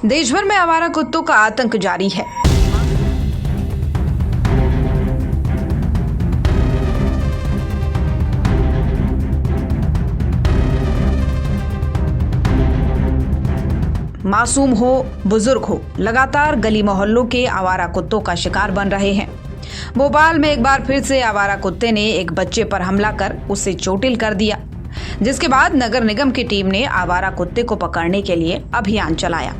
देश भर में आवारा कुत्तों का आतंक जारी है। मासूम हो, बुजुर्ग हो, लगातार गली मोहल्लों के आवारा कुत्तों का शिकार बन रहे हैं। भोपाल में एक बार फिर से आवारा कुत्ते ने एक बच्चे पर हमला कर उसे चोटिल कर दिया, जिसके बाद नगर निगम की टीम ने आवारा कुत्ते को पकड़ने के लिए अभियान चलाया।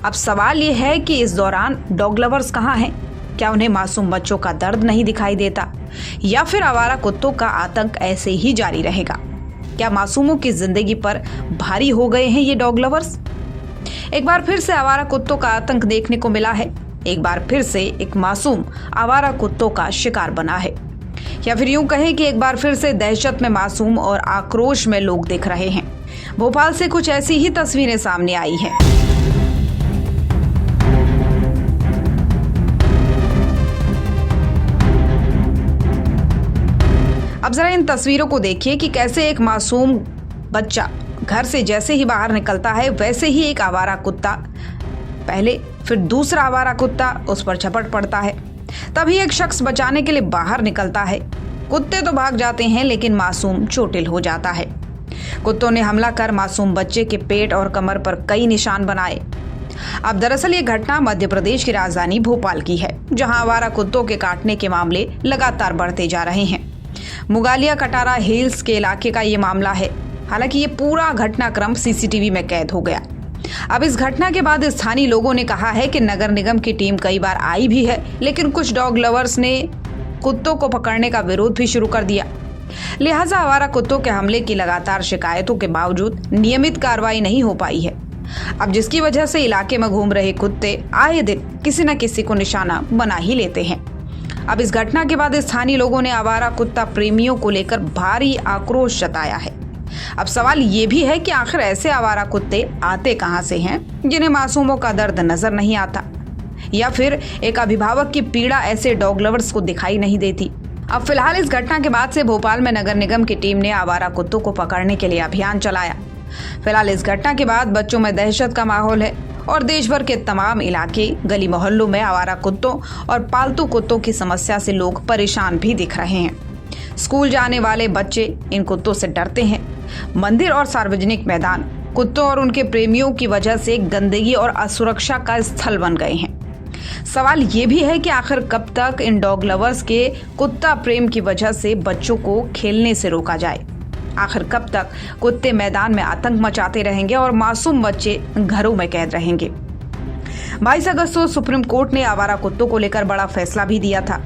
अब सवाल ये है कि इस दौरान डॉग लवर्स कहाँ हैं? क्या उन्हें मासूम बच्चों का दर्द नहीं दिखाई देता, या फिर आवारा कुत्तों का आतंक ऐसे ही जारी रहेगा? क्या मासूमों की जिंदगी पर भारी हो गए हैं ये डॉग लवर्स? एक बार फिर से आवारा कुत्तों का आतंक देखने को मिला है। एक बार फिर से एक मासूम आवारा कुत्तों का शिकार बना है, या फिर यूं कहें कि एक बार फिर से दहशत में मासूम और आक्रोश में लोग दिख रहे हैं। भोपाल से कुछ ऐसी ही तस्वीरें सामने आई हैं। अब जरा इन तस्वीरों को देखिए कि कैसे एक मासूम बच्चा घर से जैसे ही बाहर निकलता है, वैसे ही एक आवारा कुत्ता, पहले फिर दूसरा आवारा कुत्ता उस पर झपट पड़ता है। तभी एक शख्स बचाने के लिए बाहर निकलता है। कुत्ते तो भाग जाते हैं, लेकिन मासूम चोटिल हो जाता है। कुत्तों ने हमला कर मासूम बच्चे के पेट और कमर पर कई निशान बनाए। अब दरअसल ये घटना मध्य प्रदेश की राजधानी भोपाल की है, जहां आवारा कुत्तों के काटने के मामले लगातार बढ़ते जा रहे हैं। मुगालिया कटारा हिल्स के इलाके का ये मामला है। हालांकि ये पूरा घटनाक्रम सीसीटीवी में कैद हो गया। अब इस घटना के बाद स्थानीय लोगों ने कहा है कि नगर निगम की टीम कई बार आई भी है, लेकिन कुछ डॉग लवर्स ने कुत्तों को पकड़ने का विरोध भी शुरू कर दिया। लिहाजा आवारा कुत्तों के हमले की लगातार शिकायतों के बावजूद नियमित कार्रवाई नहीं हो पाई है। अब जिसकी वजह से इलाके में घूम रहे कुत्ते आए दिन किसी न किसी को निशाना बना ही लेते हैं। अब इस घटना के बाद स्थानीय लोगों ने आवारा कुत्ता प्रेमियों को लेकर भारी आक्रोश जताया है। अब सवाल ये भी है कि आखिर ऐसे आवारा कुत्ते आते कहां से हैं, जिन्हें मासूमों का दर्द नजर नहीं आता, या फिर एक अभिभावक की पीड़ा ऐसे डॉग लवर्स को दिखाई नहीं देती। अब फिलहाल इस घटना के बाद से भोपाल में नगर निगम की टीम ने आवारा कुत्तों को पकड़ने के लिए अभियान चलाया। फिलहाल इस घटना के बाद बच्चों में दहशत का माहौल है और देश भर के तमाम इलाके, गली मोहल्लों में आवारा कुत्तों और पालतू कुत्तों की समस्या से लोग परेशान भी दिख रहे हैं। स्कूल जाने वाले बच्चे इन कुत्तों से डरते हैं। मंदिर और सार्वजनिक मैदान कुत्तों और उनके प्रेमियों की वजह से गंदगी और असुरक्षा का स्थल बन गए हैं। सवाल ये भी है कि आखिर कब तक इन डॉग लवर्स के कुत्ता प्रेम की वजह से बच्चों को खेलने से रोका जाए? आखिर कब तक कुत्ते मैदान में आतंक मचाते रहेंगे और मासूम बच्चे घरों में कैद रहेंगे? 22 अगस्त को सुप्रीम कोर्ट ने आवारा कुत्तों को लेकर बड़ा फैसला भी दिया था।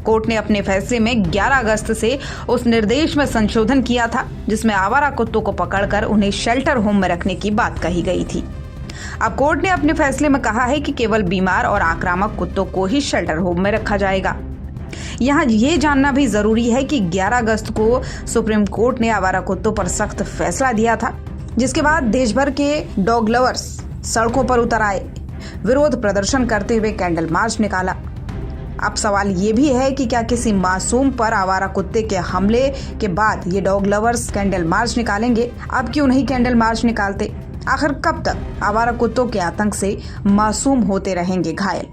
कोर्ट ने अपने फैसले में 11 अगस्त से उस निर्देश में संशोधन किया था, जिसमें आवारा कुत्तों को पकड़कर उन्हें शेल्टर होम में रखने की बात कही गई थी। अब कोर्ट ने अपने फैसले में कहा है कि केवल बीमार और आक्रामक कुत्तों को ही शेल्टर होम में रखा जाएगा। यहाँ ये जानना भी जरूरी है कि 11 अगस्त को सुप्रीम कोर्ट ने आवारा कुत्तों पर सख्त फैसला दिया था, जिसके बाद देश भर के डॉग लवर्स सड़कों पर उतर आए, विरोध प्रदर्शन करते हुए कैंडल मार्च निकाला। अब सवाल ये भी है कि क्या किसी मासूम पर आवारा कुत्ते के हमले के बाद ये डॉग लवर्स कैंडल मार्च निकालेंगे? अब क्यों नहीं कैंडल मार्च निकालते? आखिर कब तक आवारा कुत्तों के आतंक से मासूम होते रहेंगे घायल?